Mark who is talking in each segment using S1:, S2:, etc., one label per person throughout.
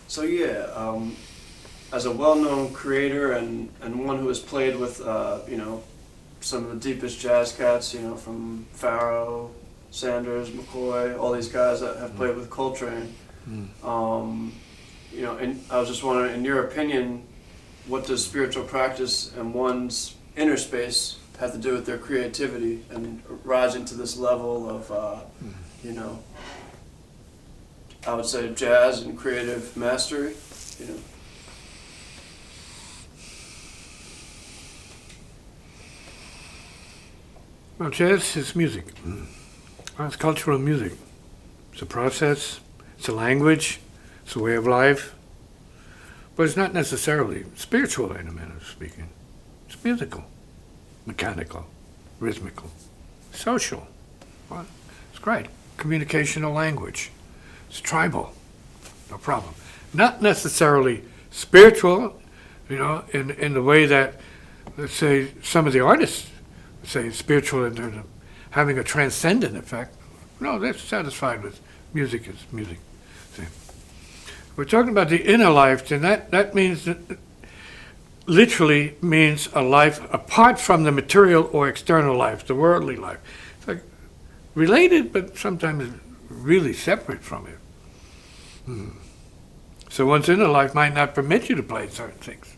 S1: So yeah, as a well-known creator and one who has played with some of the deepest jazz cats, from Farrow, Sanders, McCoy, all these guys that have played with Coltrane. And I was just wondering, in your opinion, what does spiritual practice and one's inner space have to do with their creativity and rising to this level of, I would say jazz and creative mastery,
S2: Well, jazz is music. It's cultural music. It's a process, it's a language, it's a way of life. But it's not necessarily spiritual in a manner of speaking. It's musical, mechanical, rhythmical, social. Well, it's great. Communicational language. It's tribal. No problem. Not necessarily spiritual, in the way that, let's say, some of the artists say spiritual in terms of having a transcendent effect. No, they're satisfied with music is music. See? We're talking about the inner life, and that means literally means a life apart from the material or external life, the worldly life. It's like related, but sometimes really separate from it. So one's inner life might not permit you to play certain things.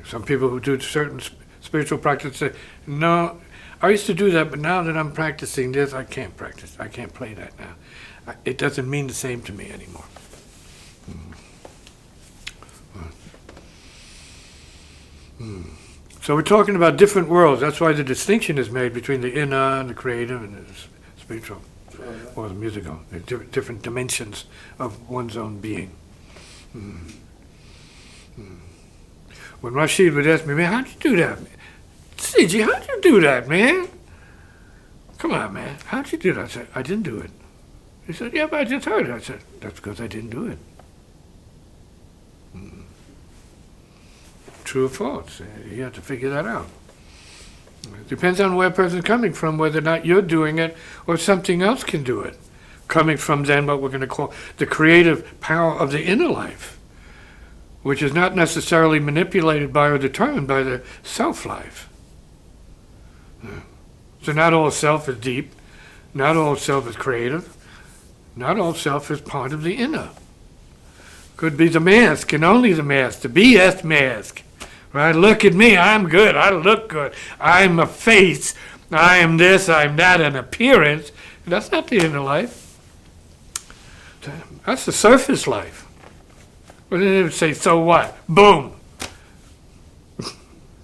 S2: Some people who do certain spiritual practice say, no, I used to do that, but now that I'm practicing this, I can't practice. I can't play that now. It doesn't mean the same to me anymore. So we're talking about different worlds. That's why the distinction is made between the inner and the creative and the spiritual, or the musical. They're different dimensions of one's own being. When Rashid would ask me, man, how'd you do that? CG, how'd you do that, man? Come on, man. How'd you do that? I said, I didn't do it. He said, yeah, but I just heard it. I said, that's because I didn't do it. True or false? You have to figure that out. It depends on where a person's coming from, whether or not you're doing it or something else can do it. Coming from then what we're going to call the creative power of the inner life, which is not necessarily manipulated by or determined by the self-life. So not all self is deep, not all self is creative, not all self is part of the inner. Could be the mask, and only the mask, the BS mask. Right? Look at me, I'm good, I look good, I'm a face, I am this, I'm that, an appearance. That's not the inner life. That's the surface life. But then they would say, so what? Boom.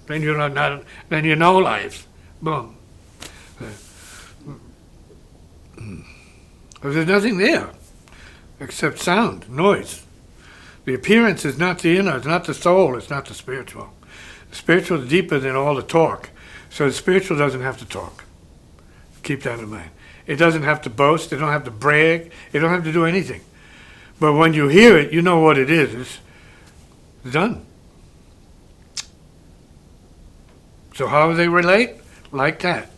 S2: Then you're not, then you know life. Boom. But there's nothing there except sound, noise. The appearance is not the inner, it's not the soul, it's not the spiritual. The spiritual is deeper than all the talk. So the spiritual doesn't have to talk. Keep that in mind. It doesn't have to boast, it don't have to brag, it don't have to do anything. But when you hear it, you know what it is. It's done. So how do they relate? Like that.